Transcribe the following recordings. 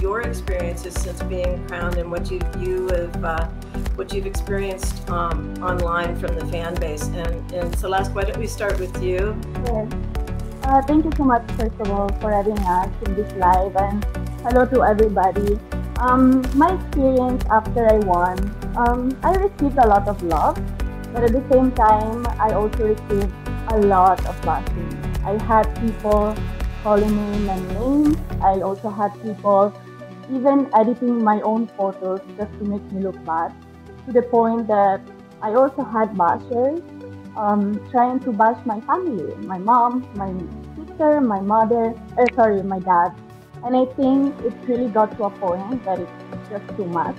your experiences since being crowned and what what you've experienced online from the fan base. And Celeste, why don't we start with you? Yes. Thank you so much, first of all, for having us in this live, and hello to everybody. My experience after I won, I received a lot of love, but at the same time, I also received a lot of bashing. I had people calling me many names. I also had people even editing my own photos just to make me look bad, to the point that I also had bashers trying to bash my family, my mom, my sister, my mother, my dad. And I think it really got to a point that it's just too much,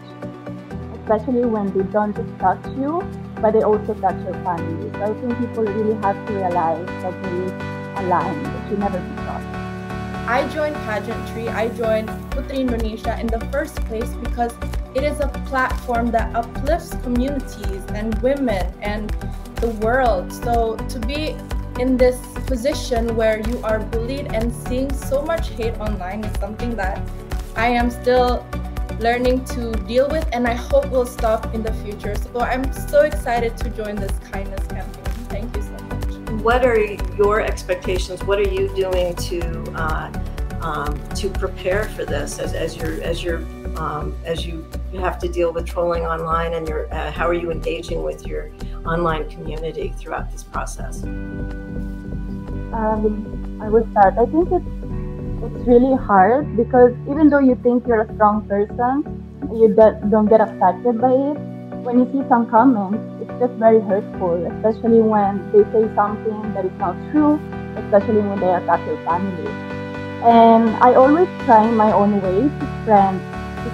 especially when they don't just touch you, but they also touch your family. So I think people really have to realize that there is a line that should never be crossed. I joined pageantry, I joined Putri Indonesia in the first place because it is a platform that uplifts communities and women and the world. So to be in this position where you are bullied and seeing so much hate online is something that I am still learning to deal with, and I hope will stop in the future. So I'm so excited to join this kindness campaign. Thank you so much. What are your expectations? What are you doing to prepare for this as you have to deal with trolling online, and how are you engaging with your online community throughout this process? I will start. I think it's really hard because even though you think you're a strong person, you don't get affected by it. When you see some comments, it's just very hurtful, especially when they say something that is not true, especially when they attack your family. And I always try my own way to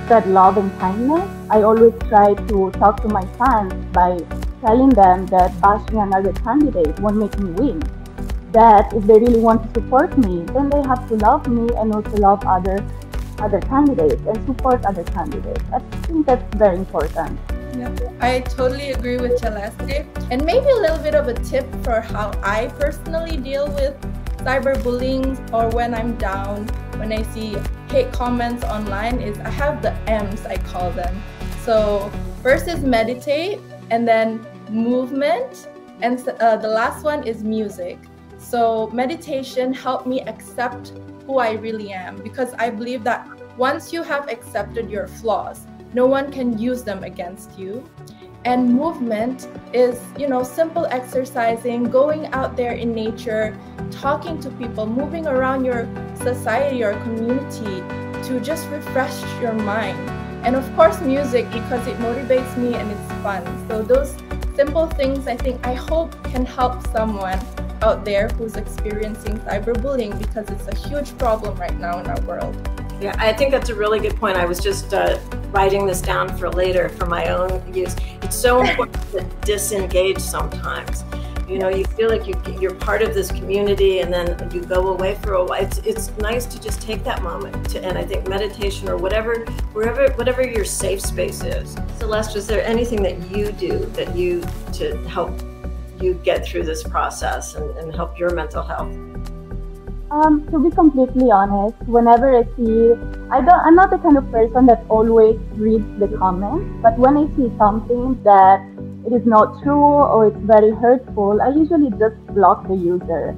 spread love and kindness. I always try to talk to my fans by telling them that bashing another candidate won't make me win. That if they really want to support me, then they have to love me and also love other candidates and support other candidates. I think that's very important. Yeah, I totally agree with Celeste. And maybe a little bit of a tip for how I personally deal with cyberbullying, or when I'm down, when I see hate comments online, is I have the M's, I call them. So first is meditate, and then movement, and the last one is music. So meditation helped me accept who I really am, because I believe that once you have accepted your flaws, no one can use them against you. And movement is, simple exercising, going out there in nature, talking to people, moving around your society or community to just refresh your mind. And of course, music, because it motivates me and it's fun. So those simple things, I hope can help someone out there who's experiencing cyberbullying, because it's a huge problem right now in our world. Yeah, I think that's a really good point. I was just writing this down for later for my own use. It's so important to disengage sometimes. You feel like you're part of this community, and then you go away for a while. It's nice to just take that moment and I think meditation or whatever your safe space is. Celeste, is there anything that you do to help you get through this process and help your mental health? To be completely honest, whenever I see, I'm not the kind of person that always reads the comments, but when I see something that it is not true or it's very hurtful, I usually just block the user.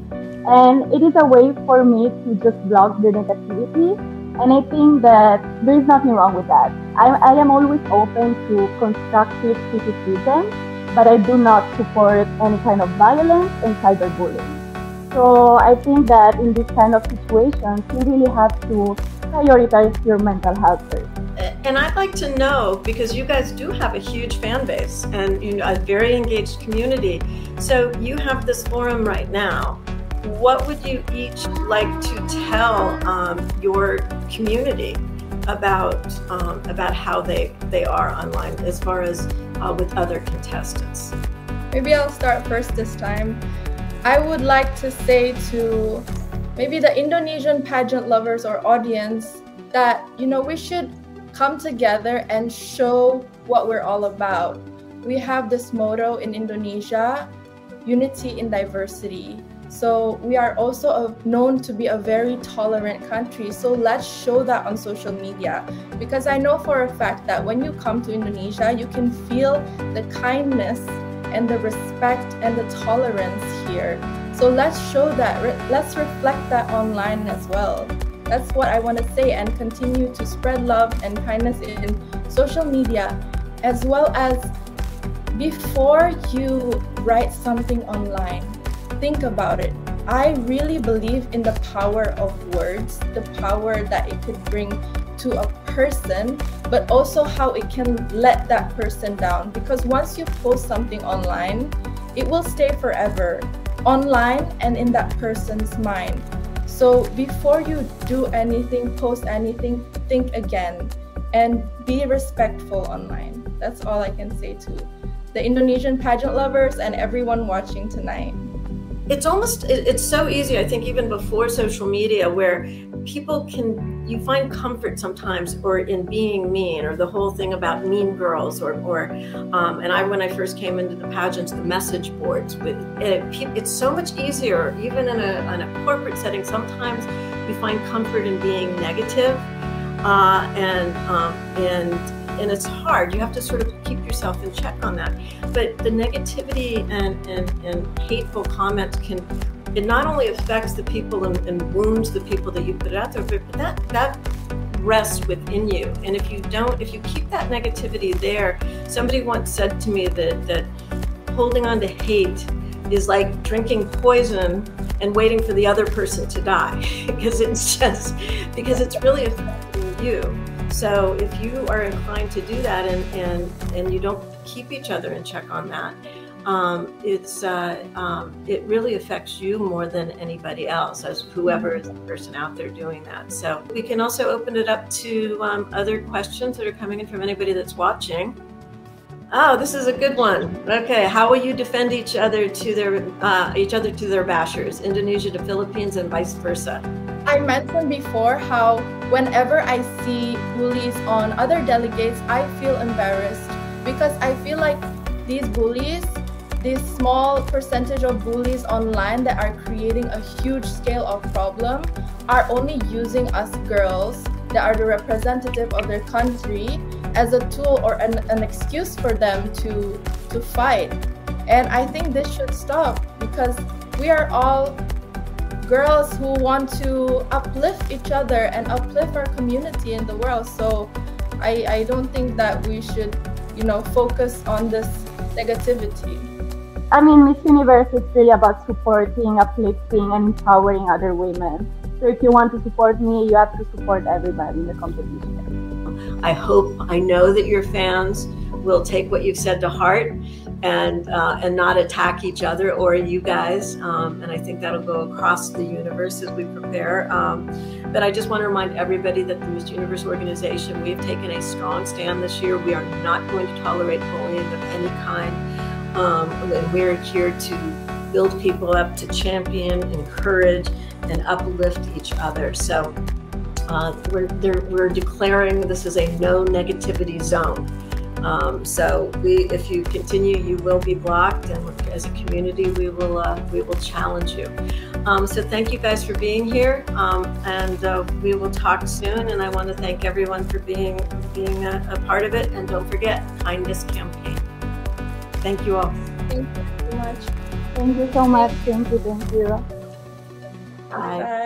And it is a way for me to just block the negativity. And I think that there is nothing wrong with that. I am always open to constructive criticism, but I do not support any kind of violence and cyberbullying. So I think that in this kind of situations, you really have to prioritize your mental health first. And I'd like to know, because you guys do have a huge fan base and a very engaged community. So you have this forum right now. What would you each like to tell your community about how they are online, as far as with other contestants? Maybe I'll start first this time. I would like to say to maybe the Indonesian pageant lovers or audience that, we should come together and show what we're all about. We have this motto in Indonesia, unity in diversity. So we are also known to be a very tolerant country. So let's show that on social media, because I know for a fact that when you come to Indonesia, you can feel the kindness and the respect and the tolerance here. So let's show that, let's reflect that online as well. That's what I want to say, and continue to spread love and kindness in social media, as well as before you write something online, think about it. I really believe in the power of words, the power that it could bring to a person, but also how it can let that person down. Because once you post something online, it will stay forever online and in that person's mind. So before you do anything, post anything, think again and be respectful online. That's all I can say to the Indonesian pageant lovers and everyone watching tonight. It's so easy, I think, even before social media, where you find comfort sometimes or in being mean, or the whole thing about mean girls, and when I first came into the pageants, the message boards, it's so much easier, even in a corporate setting. Sometimes we find comfort in being negative, and it's hard. You have to sort of keep yourself in check on that. But the negativity and hateful comments it not only affects the people and wounds the people that you put out there, but that rests within you. And if you keep that negativity there, somebody once said to me that holding on to hate is like drinking poison and waiting for the other person to die, because it's really affecting you. So if you are inclined to do that and you don't keep each other in check on that, it really affects you more than anybody else, as whoever is the person out there doing that. So we can also open it up to other questions that are coming in from anybody that's watching. Oh, this is a good one. Okay, how will you defend each other to their bashers? Indonesia to Philippines and vice versa. I mentioned before how whenever I see bullies on other delegates, I feel embarrassed, because I feel like these bullies, this small percentage of bullies online that are creating a huge scale of problem, are only using us girls that are the representative of their country as a tool or an excuse for them to fight. And I think this should stop, because we are all girls who want to uplift each other and uplift our community in the world. So I don't think that we should, focus on this negativity. I mean, Miss Universe is really about supporting, uplifting, and empowering other women. So if you want to support me, you have to support everybody in the competition. I know that your fans will take what you've said to heart and not attack each other or you guys. And I think that'll go across the universe as we prepare. But I just want to remind everybody that the Miss Universe organization, we've taken a strong stand this year. We are not going to tolerate bullying of any kind. And we're here to build people up, to champion, encourage, and uplift each other. So we're declaring this is a no negativity zone. So if you continue, you will be blocked, and as a community, we will challenge you. So thank you guys for being here, and we will talk soon. And I want to thank everyone for being a part of it. And don't forget, kindness campaign. Thank you all. Thank you so much. Thank you so much. Thank you. Bye.